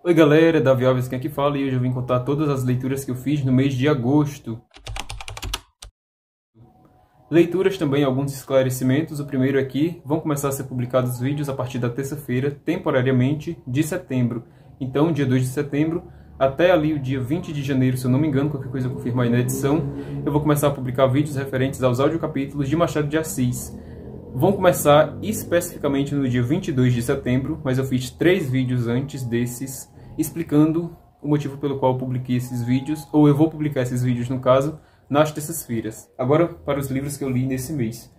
Oi galera, Davi Alves quem aqui fala e hoje eu vim contar todas as leituras que eu fiz no mês de agosto. Leituras também, alguns esclarecimentos. O primeiro é que vão começar a ser publicados vídeos a partir da terça-feira, temporariamente, de setembro. Então, dia 2 de setembro, até ali o dia 20 de janeiro, se eu não me engano, qualquer coisa eu confirmo aí na edição, eu vou começar a publicar vídeos referentes aos audiocapítulos de Machado de Assis. Vão começar especificamente no dia 22 de setembro, mas eu fiz 3 vídeos antes desses, explicando o motivo pelo qual eu publiquei esses vídeos, ou eu vou publicar esses vídeos, no caso, nas terças-feiras. Agora, para os livros que eu li nesse mês.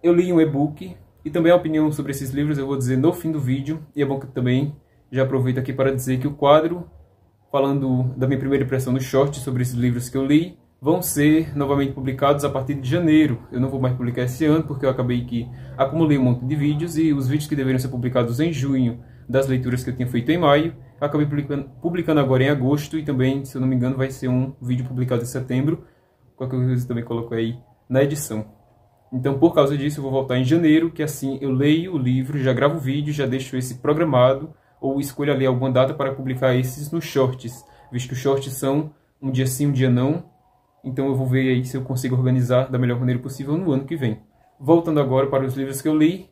Eu li um e-book, e também a opinião sobre esses livros eu vou dizer no fim do vídeo, e é bom que eu também já aproveito aqui para dizer que o quadro, falando da minha primeira impressão no short sobre esses livros que eu li, vão ser novamente publicados a partir de janeiro. Eu não vou mais publicar esse ano, porque eu acabei que acumulei um monte de vídeos, e os vídeos que deveriam ser publicados em junho, das leituras que eu tinha feito em maio, eu acabei publicando agora em agosto, e também, se eu não me engano, vai ser um vídeo publicado em setembro. Qualquer coisa eu também coloco aí na edição. Então, por causa disso, eu vou voltar em janeiro, que assim eu leio o livro, já gravo o vídeo, já deixo esse programado, ou escolho ali alguma data para publicar esses nos shorts, visto que os shorts são um dia sim, um dia não. Então eu vou ver aí se eu consigo organizar da melhor maneira possível no ano que vem. Voltando agora para os livros que eu li,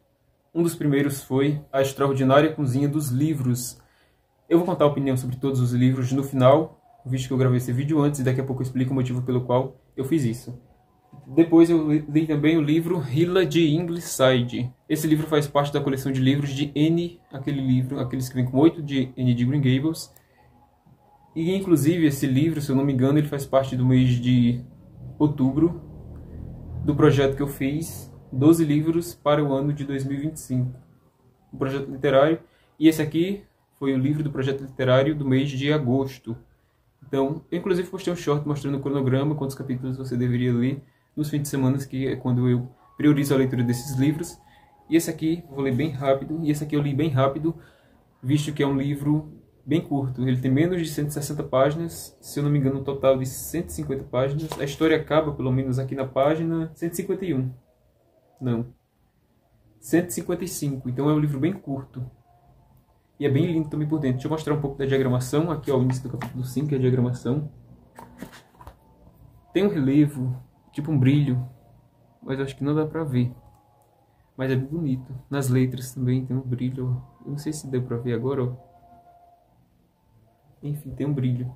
um dos primeiros foi A Extraordinária Cozinha dos Livros. Eu vou contar a opinião sobre todos os livros no final, visto que eu gravei esse vídeo antes e daqui a pouco eu explico o motivo pelo qual eu fiz isso. Depois eu li também o livro Hila de Ingleside. Esse livro faz parte da coleção de livros de N, aqueles que vêm com 8 de N de Green Gables. E inclusive esse livro, se eu não me engano, ele faz parte do mês de outubro, do projeto que eu fiz, 12 livros para o ano de 2025. Um projeto literário. E esse aqui foi o livro do projeto literário do mês de agosto. Então, eu inclusive postei um short mostrando o cronograma, quantos capítulos você deveria ler nos fins de semana, que é quando eu priorizo a leitura desses livros. E esse aqui eu vou ler bem rápido, e esse aqui eu li bem rápido, visto que é um livro bem curto. Ele tem menos de 160 páginas, se eu não me engano, um total de 150 páginas. A história acaba, pelo menos aqui na página 151. Não. 155. Então é um livro bem curto. E é bem lindo também por dentro. Deixa eu mostrar um pouco da diagramação. Aqui é o início do capítulo 5, é a diagramação. Tem um relevo, tipo um brilho, mas eu acho que não dá pra ver. Mas é bem bonito. Nas letras também tem um brilho. Eu não sei se deu pra ver agora, ó. Enfim, tem um brilho.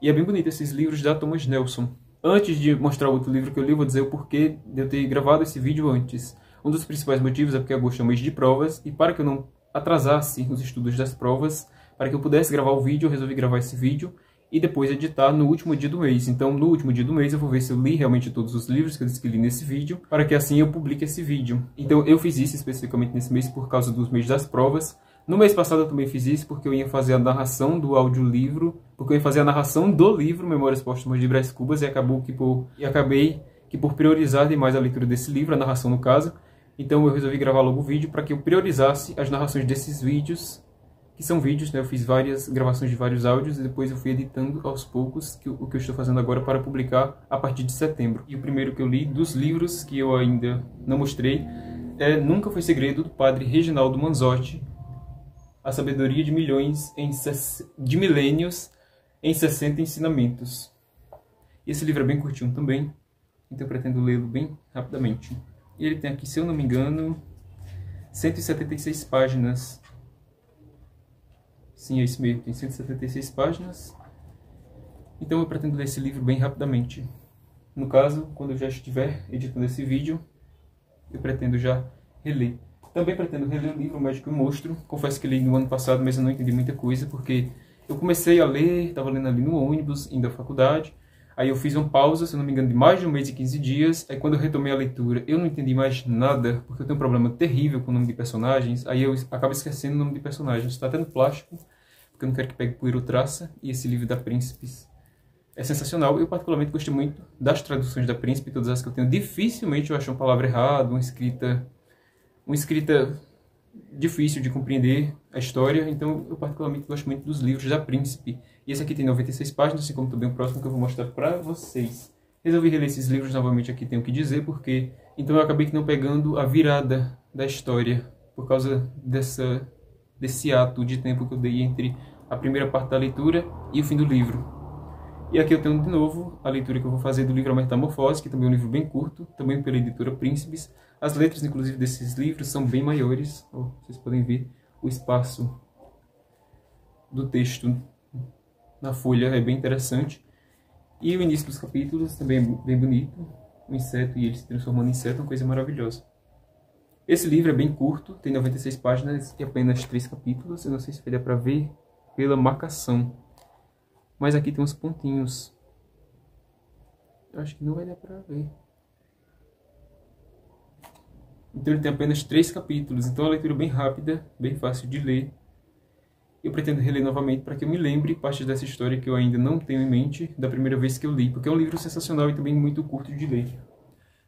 E é bem bonito esses livros da Thomas Nelson. Antes de mostrar o outro livro que eu li, eu vou dizer o porquê de eu ter gravado esse vídeo antes. Um dos principais motivos é porque agosto é um mês de provas, e para que eu não atrasasse os estudos das provas, para que eu pudesse gravar o vídeo, eu resolvi gravar esse vídeo e depois editar no último dia do mês. Então, no último dia do mês, eu vou ver se eu li realmente todos os livros que eu disse que li nesse vídeo, para que assim eu publique esse vídeo. Então, eu fiz isso especificamente nesse mês por causa dos meses das provas. No mês passado eu também fiz isso porque eu ia fazer a narração do audiolivro, porque eu ia fazer a narração do livro Memórias Póstumas de Brás Cubas, e acabei que por priorizar demais a leitura desse livro, a narração no caso, então eu resolvi gravar logo o vídeo para que eu priorizasse as narrações desses vídeos, que são vídeos, né? Eu fiz várias gravações de vários áudios e depois eu fui editando aos poucos o que eu estou fazendo agora para publicar a partir de setembro. E o primeiro que eu li dos livros que eu ainda não mostrei é Nunca Foi Segredo, do padre Reginaldo Manzotti, A Sabedoria de Milênios em 60 Ensinamentos. Esse livro é bem curtinho também, então eu pretendo lê-lo bem rapidamente. E ele tem aqui, se eu não me engano, 176 páginas. Sim, é isso mesmo, tem 176 páginas. Então eu pretendo ler esse livro bem rapidamente. No caso, quando eu já estiver editando esse vídeo, eu pretendo já reler. Também pretendo reler o livro O Médico e o Monstro. Confesso que li no ano passado, mas eu não entendi muita coisa, porque eu comecei a ler, estava lendo ali no ônibus, indo à faculdade. Aí eu fiz uma pausa, se eu não me engano, de mais de um mês e 15 dias. Aí quando eu retomei a leitura, eu não entendi mais nada, porque eu tenho um problema terrível com o nome de personagens. Aí eu acabo esquecendo o nome de personagens. Está até no plástico, porque eu não quero que pegue poeira ou traça. E esse livro da Príncipes é sensacional. Eu particularmente gostei muito das traduções da Príncipe, todas as que eu tenho. Dificilmente eu acho uma palavra errada, uma escrita difícil de compreender a história. Então eu particularmente gosto muito dos livros da Príncipe. E esse aqui tem 96 páginas, assim como também o próximo que eu vou mostrar para vocês. Resolvi reler esses livros novamente aqui, tenho que dizer, porque então eu acabei não pegando a virada da história, por causa desse ato de tempo que eu dei entre a primeira parte da leitura e o fim do livro. E aqui eu tenho de novo a leitura que eu vou fazer do livro A Metamorfose, que também é um livro bem curto, também pela editora Príncipes. As letras, inclusive, desses livros são bem maiores. Vocês podem ver o espaço do texto na folha, é bem interessante. E o início dos capítulos também é bem bonito. O inseto e ele se transformando em inseto é uma coisa maravilhosa. Esse livro é bem curto, tem 96 páginas e apenas 3 capítulos. Eu não sei se vai dar para ver pela marcação, mas aqui tem uns pontinhos. Eu acho que não vai dar para ver. Então ele tem apenas 3 capítulos, então é uma leitura bem rápida, bem fácil de ler. Eu pretendo reler novamente para que eu me lembre partes dessa história que eu ainda não tenho em mente da primeira vez que eu li, porque é um livro sensacional e também muito curto de ler.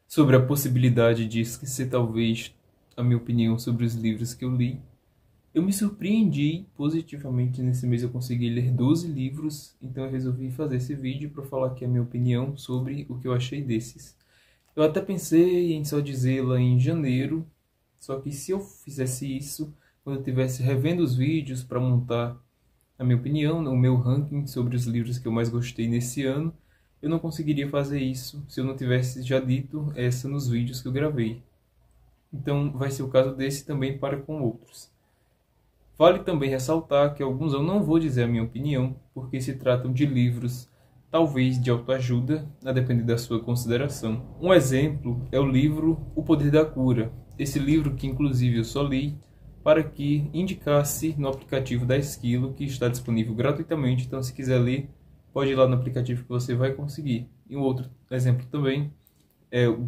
Sobre a possibilidade de esquecer talvez a minha opinião sobre os livros que eu li, eu me surpreendi positivamente. Nesse mês eu consegui ler 12 livros, então eu resolvi fazer esse vídeo para falar aqui a minha opinião sobre o que eu achei desses. Eu até pensei em só dizê-la em janeiro, só que se eu fizesse isso, quando eu estivesse revendo os vídeos para montar a minha opinião, o meu ranking sobre os livros que eu mais gostei nesse ano, eu não conseguiria fazer isso se eu não tivesse já dito essa nos vídeos que eu gravei. Então vai ser o caso desse também para com outros. Vale também ressaltar que alguns eu não vou dizer a minha opinião, porque se tratam de livros talvez de autoajuda, a depender da sua consideração. Um exemplo é o livro O Poder da Cura. Esse livro que inclusive eu só li para que indicasse no aplicativo da Esquilo, que está disponível gratuitamente, então se quiser ler, pode ir lá no aplicativo que você vai conseguir. E um outro exemplo também é o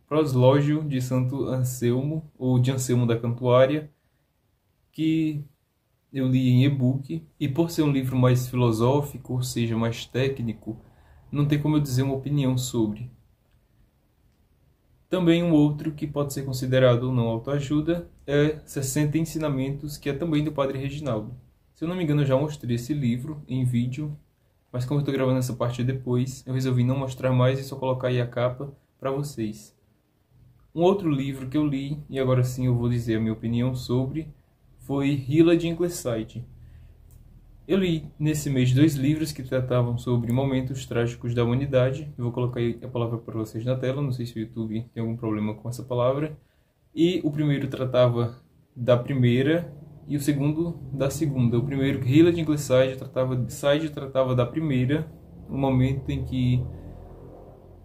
Proslógio de Santo Anselmo, ou de Anselmo da Cantuária, que eu li em e-book, e por ser um livro mais filosófico, ou seja, mais técnico, não tem como eu dizer uma opinião sobre. Também um outro que pode ser considerado ou não autoajuda é 60 Ensinamentos, que é também do Padre Reginaldo. Se eu não me engano, eu já mostrei esse livro em vídeo, mas como eu estou gravando essa parte depois, eu resolvi não mostrar mais e só colocar aí a capa para vocês. Um outro livro que eu li, e agora sim eu vou dizer a minha opinião sobre, foi Hila de Ingleside. Eu li nesse mês 2 livros que tratavam sobre momentos trágicos da humanidade. Eu vou colocar aí a palavra para vocês na tela, não sei se o YouTube tem algum problema com essa palavra. E o primeiro tratava da primeira e o segundo da segunda. O primeiro, Hila de Ingleside, tratava da primeira, um momento em que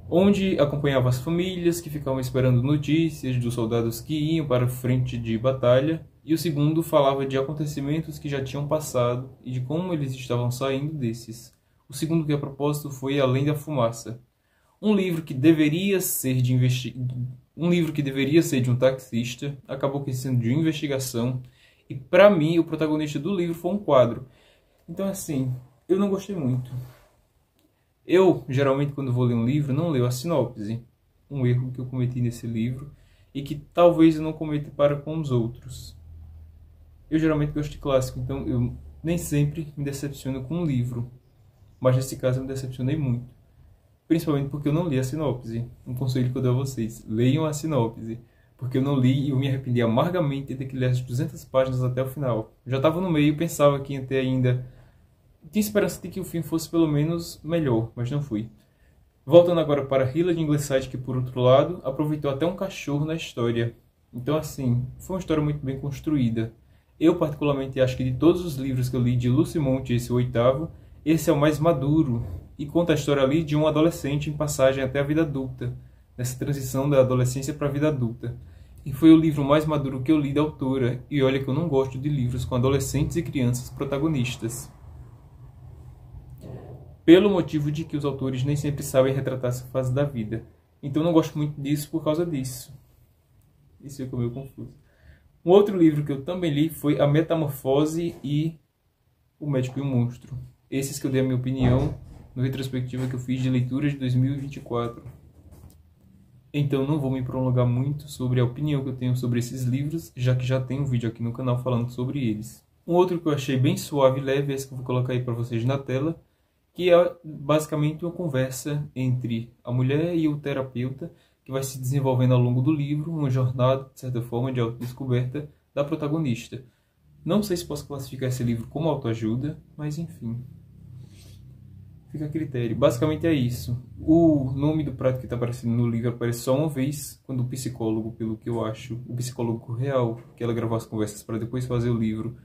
onde acompanhava as famílias que ficavam esperando notícias dos soldados que iam para a frente de batalha. E o segundo falava de acontecimentos que já tinham passado e de como eles estavam saindo desses. O segundo, que a propósito, foi Além da Fumaça. Um livro que deveria ser de um taxista, acabou sendo de investigação. E para mim, o protagonista do livro foi um quadro. Então assim, eu não gostei muito. Eu, geralmente, quando vou ler um livro, não leio a sinopse. Um erro que eu cometi nesse livro e que talvez eu não cometa para com os outros. Eu geralmente gosto de clássico, então eu nem sempre me decepciono com um livro. Mas nesse caso eu me decepcionei muito. Principalmente porque eu não li a sinopse. Um conselho que eu dou a vocês: leiam a sinopse. Porque eu não li e eu me arrependi amargamente de ter que ler as 200 páginas até o final. Eu já estava no meio e pensava que ia ter ainda... Tinha esperança de que o fim fosse pelo menos melhor, mas não fui. Voltando agora para Hila de Ingleside, que por outro lado, aproveitou até um cachorro na história. Então assim, foi uma história muito bem construída. Eu particularmente acho que de todos os livros que eu li de Lucy Monte, esse o 8º, esse é o mais maduro e conta a história ali de um adolescente em passagem até a vida adulta, nessa transição da adolescência para a vida adulta. E foi o livro mais maduro que eu li da autora, e olha que eu não gosto de livros com adolescentes e crianças protagonistas. Pelo motivo de que os autores nem sempre sabem retratar essa fase da vida. Então eu não gosto muito disso por causa disso. Isso ficou meio confuso. Um outro livro que eu também li foi A Metamorfose e O Médico e o Monstro. Esses que eu dei a minha opinião no retrospectiva que eu fiz de leitura de 2024. Então não vou me prolongar muito sobre a opinião que eu tenho sobre esses livros, já que já tem um vídeo aqui no canal falando sobre eles. Um outro que eu achei bem suave e leve, esse que eu vou colocar aí para vocês na tela, que é basicamente uma conversa entre a mulher e o terapeuta, que vai se desenvolvendo ao longo do livro, uma jornada, de certa forma, de autodescoberta da protagonista. Não sei se posso classificar esse livro como autoajuda, mas enfim, fica a critério. Basicamente é isso. O nome do prato que está aparecendo no livro aparece só uma vez, quando o psicólogo, pelo que eu acho, o psicólogo real, que ela gravou as conversas para depois fazer o livro,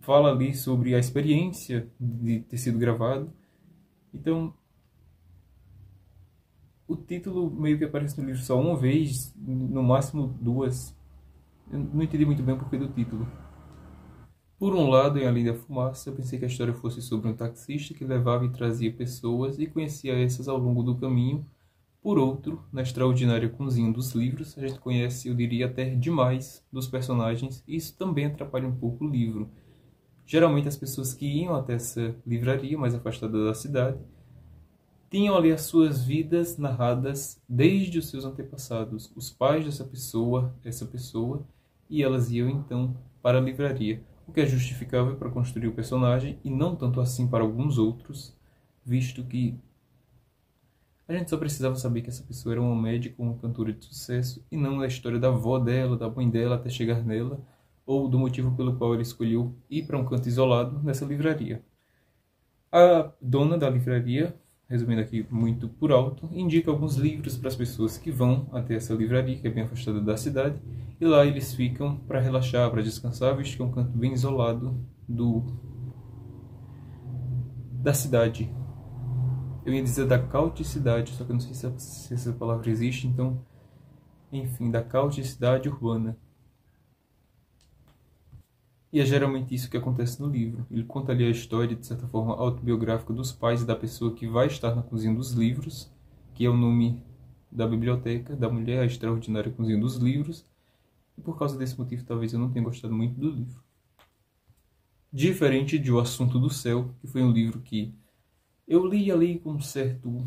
fala ali sobre a experiência de ter sido gravado. Então, o título meio que aparece no livro só uma vez, no máximo duas. Eu não entendi muito bem o porquê do título. Por um lado, em Além da Fumaça, eu pensei que a história fosse sobre um taxista que levava e trazia pessoas e conhecia essas ao longo do caminho. Por outro, na extraordinária cozinha dos livros, a gente conhece, eu diria até demais, dos personagens, e isso também atrapalha um pouco o livro. Geralmente as pessoas que iam até essa livraria mais afastada da cidade tinham ali as suas vidas narradas desde os seus antepassados, os pais dessa pessoa, e elas iam então para a livraria, o que é justificável para construir o personagem e não tanto assim para alguns outros, visto que a gente só precisava saber que essa pessoa era uma médica, uma cantora de sucesso, e não da história da avó dela, da mãe dela até chegar nela, ou do motivo pelo qual ela escolheu ir para um canto isolado nessa livraria. A dona da livraria, resumindo aqui muito por alto, indica alguns livros para as pessoas que vão até essa livraria, que é bem afastada da cidade, e lá eles ficam para relaxar, para descansar, visto que é um canto bem isolado da cidade. Eu ia dizer da cauticidade, só que eu não sei se essa palavra existe, então, enfim, da cauticidade urbana. E é geralmente isso que acontece no livro. Ele conta ali a história, de certa forma, autobiográfica dos pais e da pessoa que vai estar na cozinha dos livros, que é o nome da biblioteca, da mulher, a extraordinária cozinha dos livros. E por causa desse motivo, talvez eu não tenha gostado muito do livro. Diferente de O Assunto do Céu, que foi um livro que eu li ali com um certo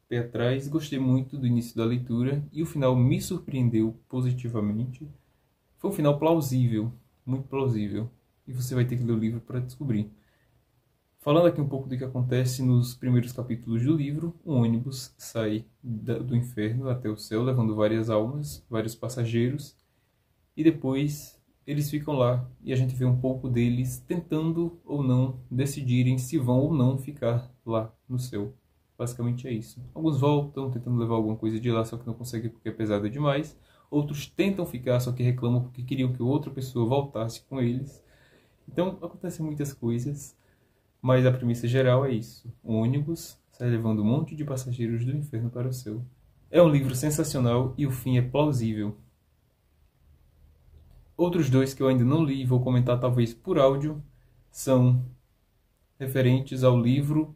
pé atrás, gostei muito do início da leitura e o final me surpreendeu positivamente. Foi um final plausível, muito plausível, e você vai ter que ler o livro para descobrir. Falando aqui um pouco do que acontece nos primeiros capítulos do livro, um ônibus sai do inferno até o céu, levando várias almas, vários passageiros, e depois eles ficam lá e a gente vê um pouco deles tentando ou não decidirem se vão ou não ficar lá no céu. Basicamente é isso. Alguns voltam tentando levar alguma coisa de lá, só que não conseguem porque é pesado demais. Outros tentam ficar, só que reclamam porque queriam que outra pessoa voltasse com eles. Então acontecem muitas coisas, mas a premissa geral é isso. O ônibus sai levando um monte de passageiros do inferno para o céu. É um livro sensacional e o fim é plausível. Outros dois que eu ainda não li e vou comentar talvez por áudio são referentes ao livro,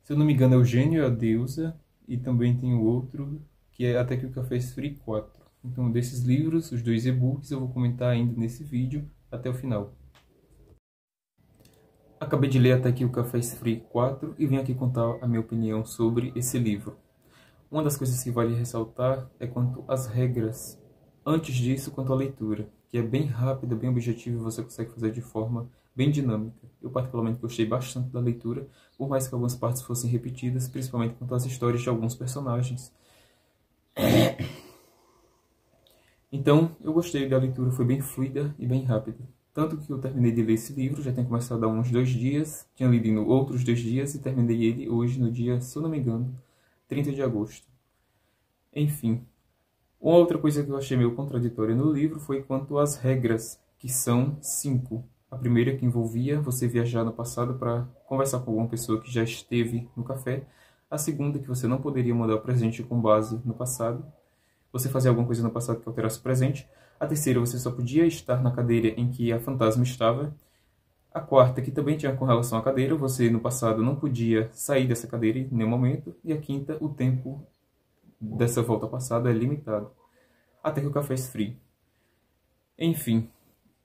se eu não me engano é o Gênio e a Deusa, e também tem o outro que é Até que o Café Esfrie 4. Então desses livros, os dois e-books, eu vou comentar ainda nesse vídeo até o final. Acabei de ler Até que o Café Esfrie 4 e vim aqui contar a minha opinião sobre esse livro. Uma das coisas que vale ressaltar é quanto às regras. Antes disso, quanto à leitura, que é bem rápida, bem objetiva e você consegue fazer de forma bem dinâmica. Eu particularmente gostei bastante da leitura, por mais que algumas partes fossem repetidas, principalmente quanto às histórias de alguns personagens. Então, eu gostei da leitura, foi bem fluida e bem rápida. Tanto que eu terminei de ler esse livro, já tem começado há uns 2 dias, tinha lido em outros 2 dias e terminei ele hoje no dia, se eu não me engano, 30 de agosto. Enfim. Uma outra coisa que eu achei meio contraditória no livro foi quanto às regras, que são 5. A primeira que envolvia você viajar no passado para conversar com alguma pessoa que já esteve no café. A segunda, que você não poderia mudar o presente com base no passado. Você fazia alguma coisa no passado que alterasse o presente. A terceira, você só podia estar na cadeira em que a fantasma estava. A quarta, que também tinha com relação à cadeira, você no passado não podia sair dessa cadeira em nenhum momento. E a quinta, o tempo dessa volta ao passado é limitado. Até que o café esfrie. Enfim,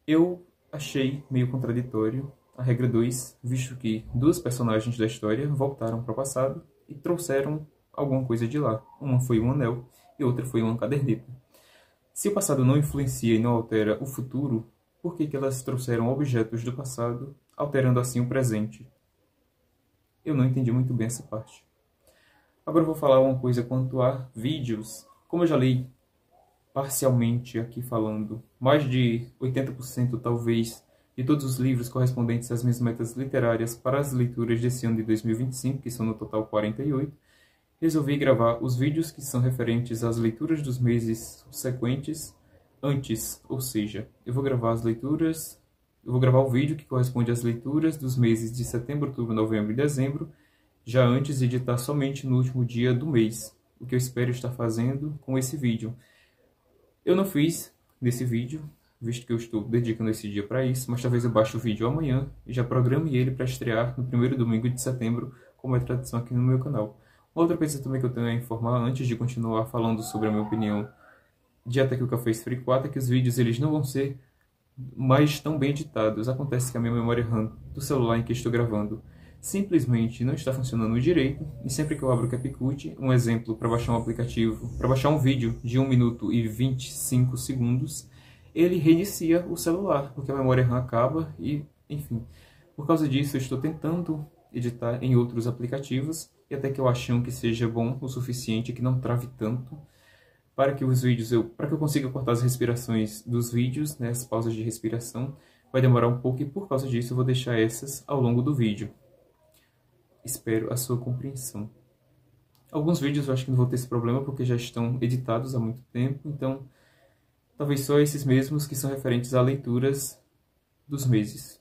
eu achei meio contraditório a regra 2, visto que 2 personagens da história voltaram para o passado e trouxeram alguma coisa de lá. Uma foi um anel e outra foi uma caderneta. Se o passado não influencia e não altera o futuro, por que elas trouxeram objetos do passado, alterando assim o presente? Eu não entendi muito bem essa parte. Agora eu vou falar uma coisa quanto a vídeos. Como eu já li parcialmente aqui falando, mais de 80% talvez, de todos os livros correspondentes às minhas metas literárias para as leituras desse ano de 2025, que são no total 48, resolvi gravar os vídeos que são referentes às leituras dos meses subsequentes antes, ou seja, eu vou gravar o vídeo que corresponde às leituras dos meses de setembro, outubro, novembro e dezembro, já antes de editar somente no último dia do mês, o que eu espero estar fazendo com esse vídeo. Eu não fiz nesse vídeo, visto que eu estou dedicando esse dia para isso, mas talvez eu baixe o vídeo amanhã e já programe ele para estrear no primeiro domingo de setembro, como é tradição aqui no meu canal. Outra coisa também que eu tenho a informar, antes de continuar falando sobre a minha opinião de Até que o Café Esfrie 4, é que os vídeos eles não vão ser mais tão bem editados. Acontece que a minha memória RAM do celular em que estou gravando simplesmente não está funcionando direito, e sempre que eu abro o CapCut, um exemplo para baixar um aplicativo, para baixar um vídeo de 1 minuto e 25 segundos, ele reinicia o celular, porque a memória RAM acaba e, enfim. Por causa disso, eu estou tentando editar em outros aplicativos, e até que eu ache um que seja bom o suficiente, que não trave tanto, para que os vídeos para que eu consiga cortar as respirações dos vídeos, né, as pausas de respiração, vai demorar um pouco e por causa disso eu vou deixar essas ao longo do vídeo. Espero a sua compreensão. Alguns vídeos eu acho que não vou ter esse problema porque já estão editados há muito tempo, então talvez só esses mesmos que são referentes a leituras dos meses.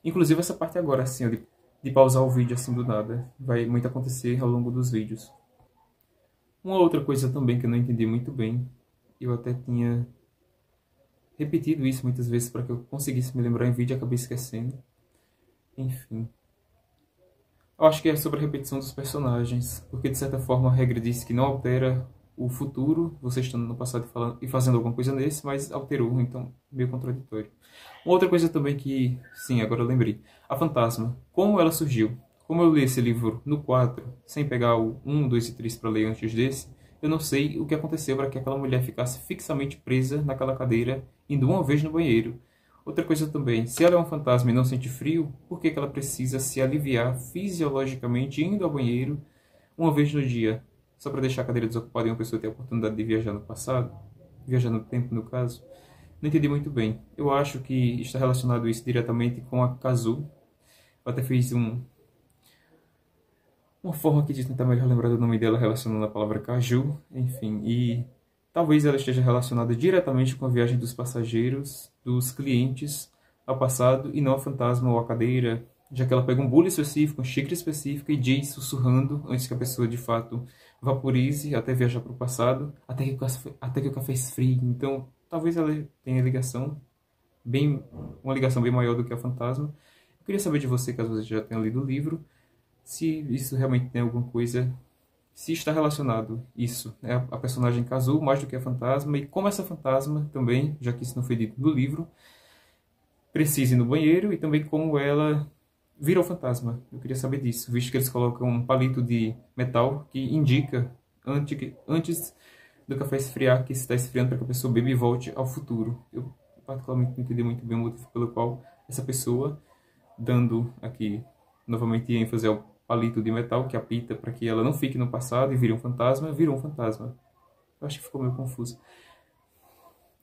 Inclusive essa parte agora, assim, de pausar o vídeo assim do nada, vai muito acontecer ao longo dos vídeos. Uma outra coisa também que eu não entendi muito bem, eu até tinha repetido isso muitas vezes para que eu conseguisse me lembrar em vídeo e acabei esquecendo. Enfim. Eu acho que é sobre a repetição dos personagens, porque de certa forma a regra diz que não altera o futuro, você estando no passado e fazendo alguma coisa nesse, mas alterou, então meio contraditório. Uma outra coisa também que, sim, agora eu lembrei, a Fantasma, como ela surgiu? Como eu li esse livro no 4, sem pegar o 1, 2 e 3 para ler antes desse, eu não sei o que aconteceu para que aquela mulher ficasse fixamente presa naquela cadeira, indo uma vez no banheiro. Outra coisa também, se ela é um fantasma e não sente frio, por que ela precisa se aliviar fisiologicamente indo ao banheiro uma vez no dia? Só para deixar a cadeira desocupada e uma pessoa ter a oportunidade de viajar no passado? Viajar no tempo, no caso? Não entendi muito bem. Eu acho que está relacionado isso diretamente com a Kazu. Eu até fiz uma forma aqui de tentar melhor lembrar do nome dela relacionando a palavra caju, enfim, e talvez ela esteja relacionada diretamente com a viagem dos passageiros, dos clientes, ao passado, e não ao fantasma ou à cadeira, já que ela pega um bule específico, um xícara específico e diz sussurrando, antes que a pessoa de fato vaporize, até viajar para o passado, até que o café esfrie. Então, talvez ela tenha uma ligação bem maior do que a fantasma. Eu queria saber de você, caso você já tenha lido o livro, se isso realmente tem alguma coisa, se está relacionado isso, né, a personagem Kazu mais do que a fantasma, e como essa fantasma também, já que isso não foi dito no livro, precisa ir no banheiro, e também como ela vira o fantasma. Eu queria saber disso, visto que eles colocam um palito de metal que indica antes do café esfriar que está esfriando para que a pessoa beba e volte ao futuro. Eu particularmente não entendi muito bem o motivo pelo qual essa pessoa, dando aqui novamente ênfase ao palito de metal que apita para que ela não fique no passado e vire um fantasma, virou um fantasma. Eu acho que ficou meio confuso.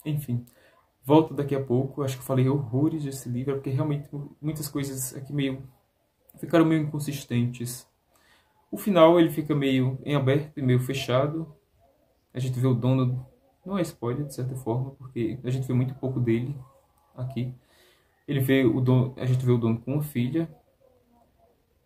Enfim, volto daqui a pouco. Acho que eu falei horrores desse livro, porque realmente muitas coisas aqui ficaram meio inconsistentes. O final ele fica meio em aberto e meio fechado. A gente vê o dono, não é spoiler de certa forma, porque a gente vê muito pouco dele aqui. A gente vê o dono com uma filha.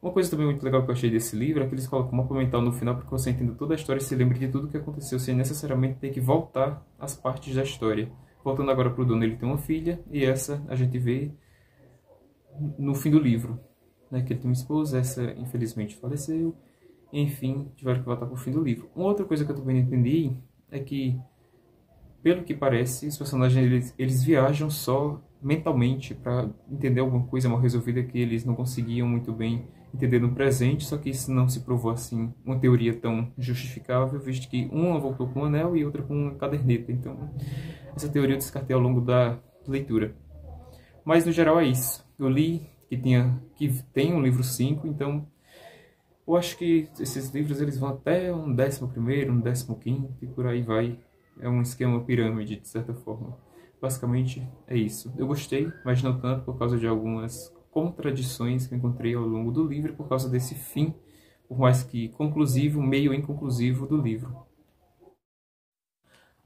Uma coisa também muito legal que eu achei desse livro é que eles colocam um mapa mental no final para que você entenda toda a história e se lembre de tudo o que aconteceu, sem necessariamente ter que voltar às partes da história. Voltando agora para o dono, ele tem uma filha, e essa a gente vê no fim do livro, né, que ele tem uma esposa, essa infelizmente faleceu, enfim, tiveram que voltar para o fim do livro. Uma outra coisa que eu também não entendi é que, pelo que parece, os personagens eles viajam só mentalmente para entender alguma coisa mal resolvida que eles não conseguiam muito bem entender no presente, só que isso não se provou assim uma teoria tão justificável, visto que uma voltou com um anel e outra com uma caderneta. Então, essa teoria eu descartei ao longo da leitura. Mas no geral é isso. Eu li que tem um livro 5, então eu acho que esses livros eles vão até um 11º, um 15º e por aí vai. É um esquema pirâmide, de certa forma. Basicamente é isso. Eu gostei, mas não tanto por causa de algumas contradições que eu encontrei ao longo do livro, por causa desse fim, por mais que conclusivo, meio inconclusivo do livro.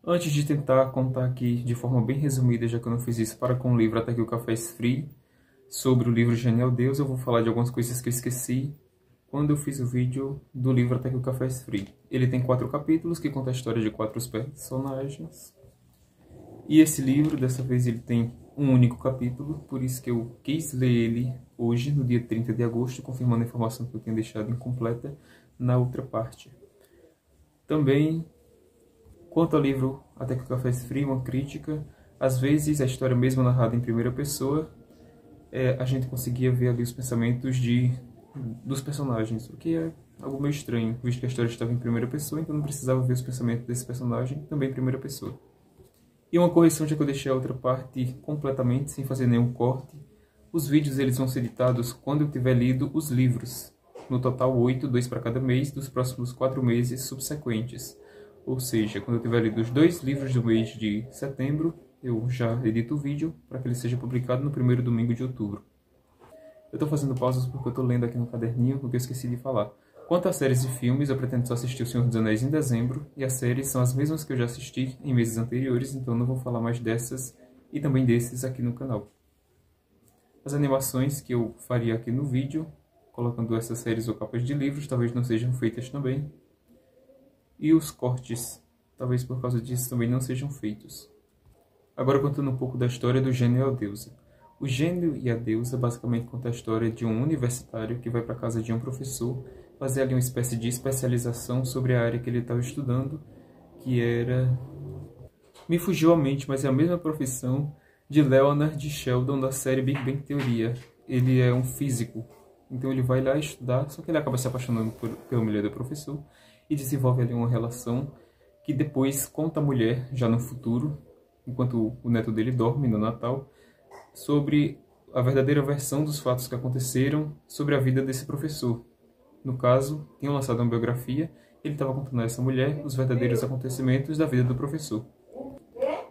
Antes de tentar contar aqui de forma bem resumida, já que eu não fiz isso para com o livro Até que o Café Esfrie, sobre o livro Genial Deus, eu vou falar de algumas coisas que eu esqueci quando eu fiz o vídeo do livro Até que o Café Esfrie. Ele tem 4 capítulos que conta a história de 4 personagens. E esse livro, dessa vez, ele tem um único capítulo, por isso que eu quis ler ele hoje, no dia 30 de agosto, confirmando a informação que eu tinha deixado incompleta na outra parte. Também, quanto ao livro Até que o Café Esfrie, uma crítica, às vezes a história mesmo narrada em primeira pessoa, a gente conseguia ver ali os pensamentos dos personagens, o que é algo meio estranho, visto que a história estava em primeira pessoa, então não precisava ver os pensamentos desse personagem também em primeira pessoa. E uma correção, já que eu deixei a outra parte completamente, sem fazer nenhum corte, os vídeos eles vão ser editados quando eu tiver lido os livros, no total 8, 2 para cada mês, dos próximos 4 meses subsequentes. Ou seja, quando eu tiver lido os 2 livros do mês de setembro, eu já edito o vídeo para que ele seja publicado no primeiro domingo de outubro. Eu estou fazendo pausas porque eu estou lendo aqui no caderninho o que eu esqueci de falar. Quanto às séries e filmes, eu pretendo só assistir O Senhor dos Anéis em dezembro, e as séries são as mesmas que eu já assisti em meses anteriores, então não vou falar mais dessas e também desses aqui no canal. As animações que eu faria aqui no vídeo, colocando essas séries ou capas de livros, talvez não sejam feitas também. E os cortes, talvez por causa disso também não sejam feitos. Agora contando um pouco da história do Gênio e a Deusa. O Gênio e a Deusa basicamente conta a história de um universitário que vai para a casa de um professor fazer ali uma espécie de especialização sobre a área que ele estava estudando, que era... Me fugiu a mente, mas é a mesma profissão de Leonard Sheldon da série Big Bang Theoria. Ele é um físico, então ele vai lá estudar, só que ele acaba se apaixonando pela mulher do professor e desenvolve ali uma relação que depois conta a mulher, já no futuro, enquanto o neto dele dorme no Natal, sobre a verdadeira versão dos fatos que aconteceram sobre a vida desse professor. No caso, tinham lançado uma biografia, ele estava contando a essa mulher os verdadeiros acontecimentos da vida do professor.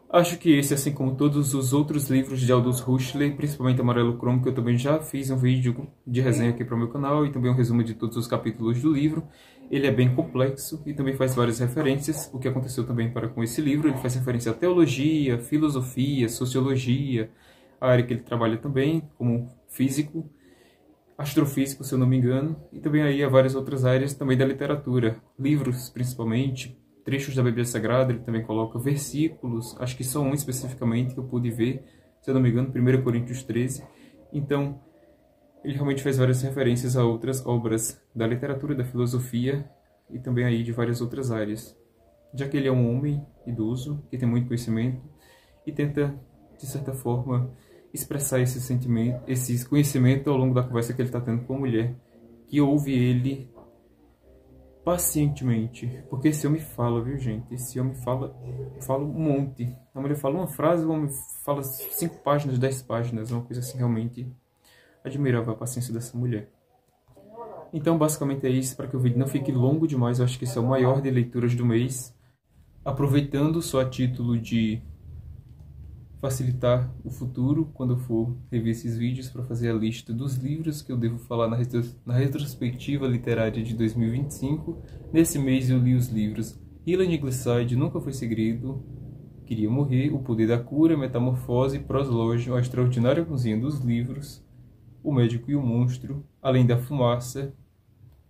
Acho que esse, assim como todos os outros livros de Aldous Huxley, principalmente Amarelo Cromo, que eu também já fiz um vídeo de resenha aqui para o meu canal, e também um resumo de todos os capítulos do livro, ele é bem complexo e também faz várias referências, o que aconteceu também com esse livro. Ele faz referência à teologia, filosofia, sociologia, a área que ele trabalha também, como físico, astrofísico, se eu não me engano, e também aí há várias outras áreas também da literatura, livros principalmente, trechos da Bíblia Sagrada, ele também coloca versículos, acho que só um especificamente que eu pude ver, se eu não me engano, 1 Coríntios 13, então ele realmente faz várias referências a outras obras da literatura, da filosofia e também aí de várias outras áreas, já que ele é um homem idoso, que tem muito conhecimento e tenta, de certa forma, expressar esse sentimento, esse conhecimento ao longo da conversa que ele está tendo com a mulher, que ouve ele pacientemente. Porque esse homem fala, viu, gente? Esse homem fala um monte. A mulher fala uma frase, o homem fala 5 páginas, 10 páginas, uma coisa assim realmente admirável a paciência dessa mulher. Então, basicamente é isso, para que o vídeo não fique longo demais. Eu acho que esse é o maior de leituras do mês. Aproveitando só a título de facilitar o futuro, quando eu for rever esses vídeos, para fazer a lista dos livros que eu devo falar na retrospectiva literária de 2025. Nesse mês eu li os livros Healing Glycide, Nunca Foi Segredo, Queria Morrer, O Poder da Cura, Metamorfose, Proslógio, A Extraordinária Cozinha dos Livros, O Médico e o Monstro, Além da Fumaça,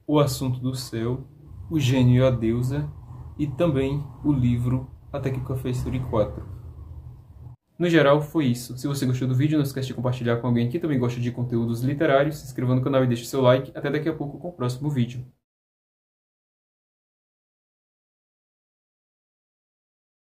O Assunto do Céu, O Gênio e a Deusa e também o livro Até que o Café Esfrie 4. No geral, foi isso. Se você gostou do vídeo, não esquece de compartilhar com alguém que também gosta de conteúdos literários, se inscreva no canal e deixe seu like. Até daqui a pouco com o próximo vídeo.